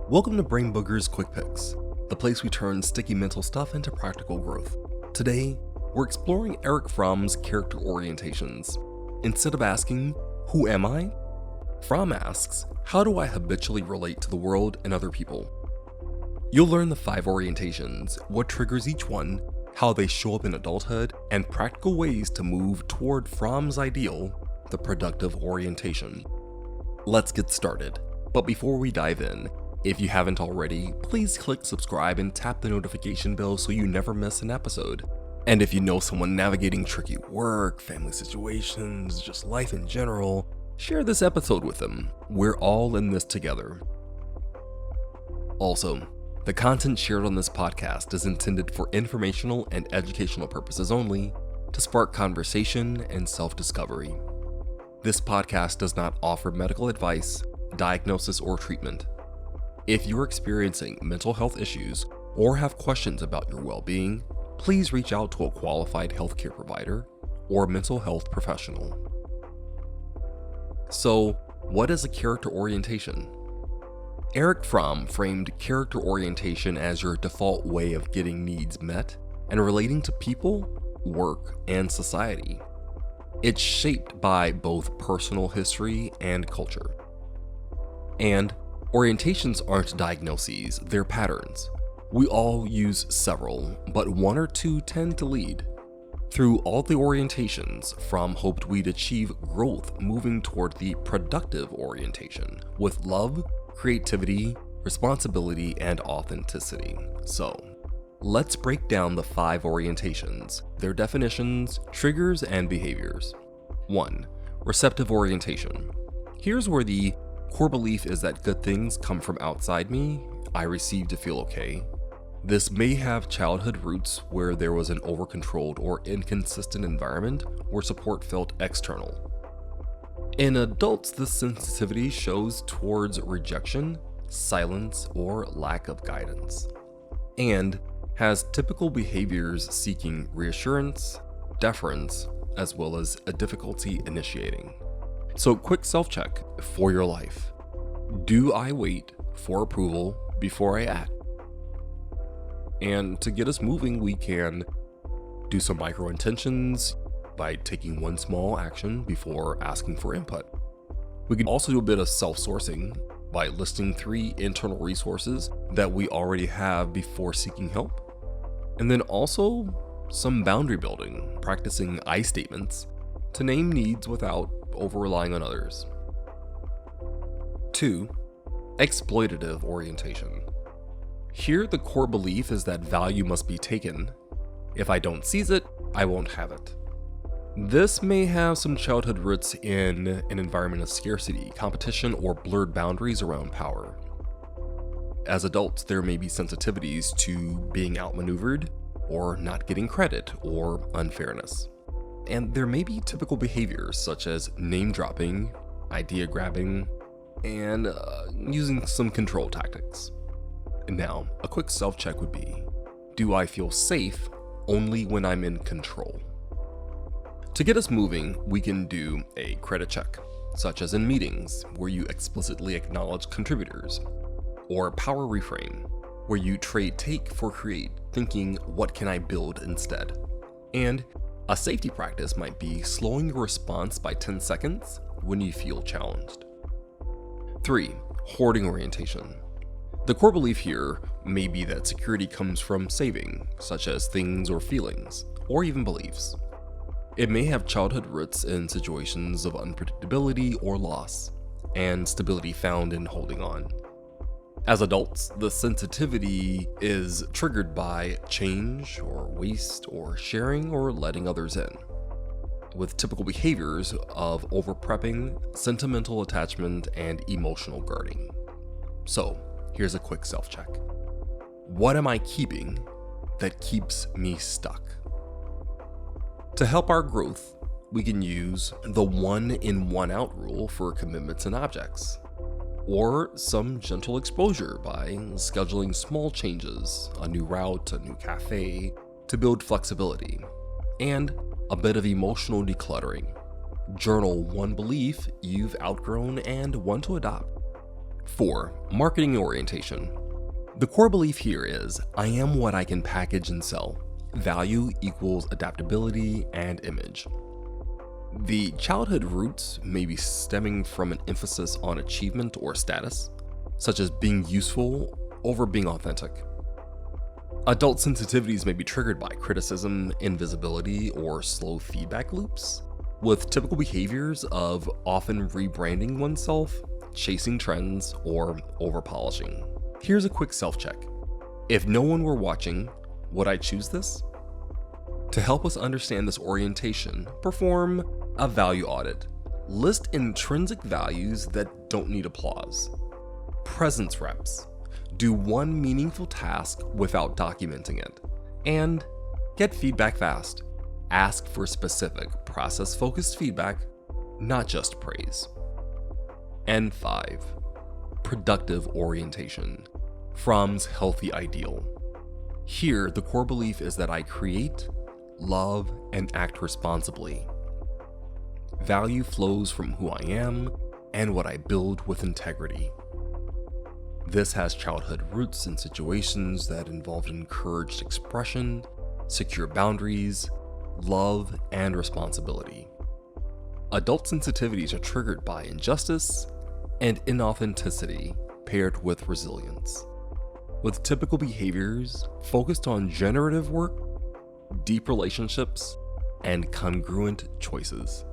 Welcome to Brain Boogerz Quick Picks, the place we turn sticky mental stuff into practical growth. Today, we're exploring Erich Fromm's character orientations. Instead of asking, who am I? Fromm asks, how do I habitually relate to the world and other people? You'll learn the 5 orientations, what triggers each one, how they show up in adulthood, and practical ways to move toward Fromm's ideal, the productive orientation. Let's get started. But before we dive in, if you haven't already, please click subscribe and tap the notification bell so you never miss an episode. And if you know someone navigating tricky work, family situations, just life in general, share this episode with them. We're all in this together. Also, the content shared on this podcast is intended for informational and educational purposes only, to spark conversation and self-discovery. This podcast does not offer medical advice, diagnosis, or treatment. If you're experiencing mental health issues or have questions about your well-being, please reach out to a qualified healthcare provider or mental health professional. So, what is a character orientation? Erich Fromm framed character orientation as your default way of getting needs met and relating to people, work, and society. It's shaped by both personal history and culture. And orientations aren't diagnoses, they're patterns. We all use several, but 1 or 2 tend to lead. Through all the orientations, Fromm hoped we'd achieve growth moving toward the productive orientation with love, creativity, responsibility, and authenticity. So, let's break down the 5 orientations, their definitions, triggers, and behaviors. 1. Receptive Orientation. Here's where the core belief is that good things come from outside me, I receive to feel okay. This may have childhood roots where there was an over-controlled or inconsistent environment where support felt external. In adults, this sensitivity shows towards rejection, silence, or lack of guidance, and has typical behaviors seeking reassurance, deference, as well as a difficulty initiating. So quick self-check for your life. Do I wait for approval before I act? And to get us moving, we can do some micro-intentions by taking one small action before asking for input. We can also do a bit of self-sourcing by listing 3 internal resources that we already have before seeking help. And then also some boundary building, practicing I statements to name needs without over-relying on others. 2. Exploitative Orientation. Here, the core belief is that value must be taken. If I don't seize it, I won't have it. This may have some childhood roots in an environment of scarcity, competition, or blurred boundaries around power. As adults, there may be sensitivities to being outmaneuvered, or not getting credit, or unfairness. And there may be typical behaviors such as name dropping, idea grabbing, and using some control tactics. Now, a quick self-check would be, do I feel safe only when I'm in control? To get us moving, we can do a credit check, such as in meetings, where you explicitly acknowledge contributors, or power reframe, where you trade take for create, thinking, what can I build instead? And a safety practice might be slowing your response by 10 seconds when you feel challenged. 3. Hoarding Orientation. The core belief here may be that security comes from saving, such as things or feelings, or even beliefs. It may have childhood roots in situations of unpredictability or loss, and stability found in holding on. As adults, the sensitivity is triggered by change, or waste, or sharing, or letting others in, with typical behaviors of over-prepping, sentimental attachment, and emotional guarding. So, here's a quick self-check. What am I keeping that keeps me stuck? To help our growth, we can use the 1 in 1 out rule for commitments and objects, or some gentle exposure by scheduling small changes, a new route, a new cafe, to build flexibility, and a bit of emotional decluttering. Journal one belief you've outgrown and one to adopt. 4. Marketing orientation. The core belief here is, I am what I can package and sell. Value equals adaptability and image. The childhood roots may be stemming from an emphasis on achievement or status, such as being useful over being authentic. Adult sensitivities may be triggered by criticism, invisibility, or slow feedback loops, with typical behaviors of often rebranding oneself, chasing trends, or over-polishing. Here's a quick self-check. If no one were watching, would I choose this? To help us understand this orientation, perform a value audit. List intrinsic values that don't need applause. Presence reps. Do one meaningful task without documenting it. And get feedback fast. Ask for specific, process-focused feedback, not just praise. And 5. Productive orientation. Fromm's healthy ideal. Here, the core belief is that I create, love, and act responsibly. Value flows from who I am and what I build with integrity. This has childhood roots in situations that involved encouraged expression, secure boundaries, love, and responsibility. Adult sensitivities are triggered by injustice and inauthenticity paired with resilience, with typical behaviors focused on generative work, deep relationships, and congruent choices.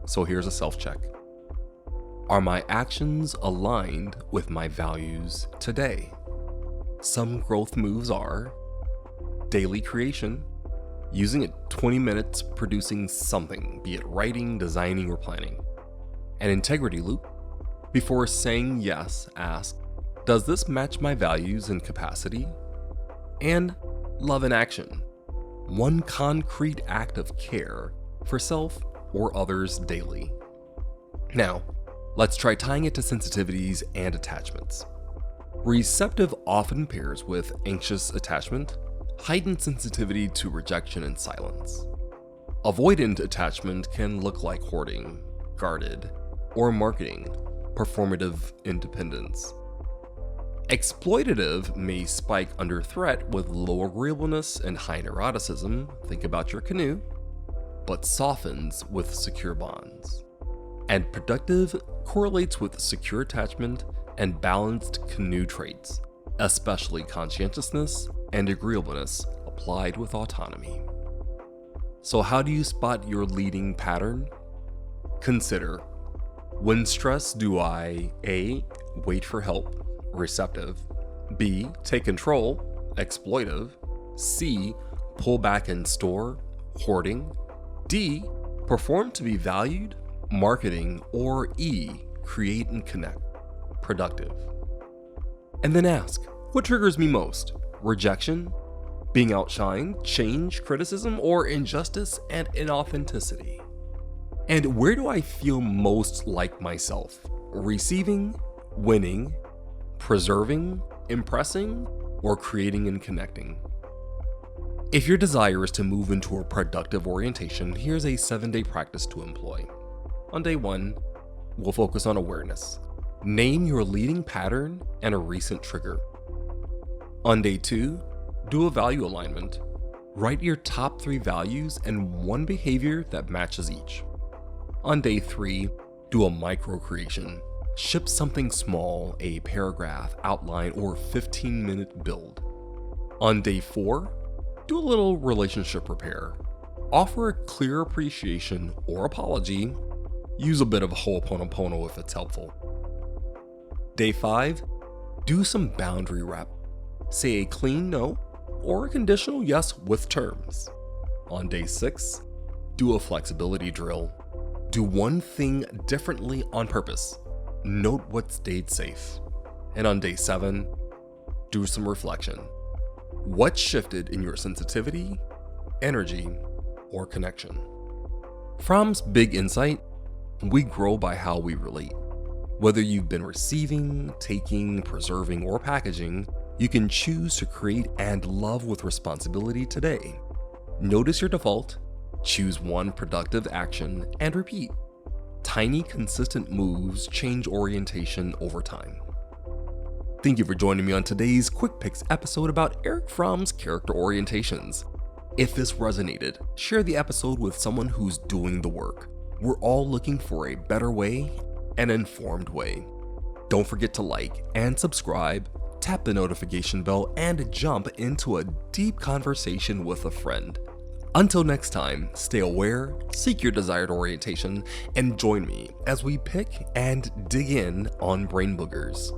So here's a self-check. Are my actions aligned with my values today? Some growth moves are daily creation, using it 20 minutes producing something, be it writing, designing, or planning. An integrity loop. Before saying yes, ask, does this match my values and capacity? And love in action. One concrete act of care for self or others daily. Now, let's try tying it to sensitivities and attachments. Receptive often pairs with anxious attachment, heightened sensitivity to rejection and silence. Avoidant attachment can look like hoarding, guarded, or marketing, performative independence. Exploitative may spike under threat with low agreeableness and high neuroticism, think about your canoe, but softens with secure bonds. And productive correlates with secure attachment and balanced canoe traits, especially conscientiousness and agreeableness applied with autonomy. So how do you spot your leading pattern? Consider, when stressed, do I A, wait for help, receptive, B, take control, exploitive, C, pull back and store, hoarding, D, perform to be valued, marketing, or E, create and connect, productive. And then ask, what triggers me most? Rejection, being outshined, change, criticism, or injustice and inauthenticity? And where do I feel most like myself? Receiving, winning, preserving, impressing, or creating and connecting? If your desire is to move into a productive orientation, here's a 7-day practice to employ. On day 1, we'll focus on awareness. Name your leading pattern and a recent trigger. On day 2, do a value alignment. Write your top 3 values and one behavior that matches each. On day 3, do a micro creation. Ship something small, a paragraph, outline, or 15-minute build. On day 4, do a little relationship repair. Offer a clear appreciation or apology. Use a bit of ho'oponopono if it's helpful. Day 5, do some boundary rep. Say a clean no or a conditional yes with terms. On day 6, do a flexibility drill. Do one thing differently on purpose. Note what stayed safe. And on day 7, do some reflection. What shifted in your sensitivity, energy, or connection? Fromm's big insight: we grow by how we relate. Whether you've been receiving, taking, preserving, or packaging, you can choose to create and love with responsibility today. Notice your default, choose one productive action, and repeat. Tiny, consistent moves change orientation over time. Thank you for joining me on today's Quick Picks episode about Erich Fromm's character orientations. If this resonated, share the episode with someone who's doing the work. We're all looking for a better way, an informed way. Don't forget to like and subscribe, tap the notification bell, and jump into a deep conversation with a friend. Until next time, stay aware, seek your desired orientation, and join me as we pick and dig in on brain boogers.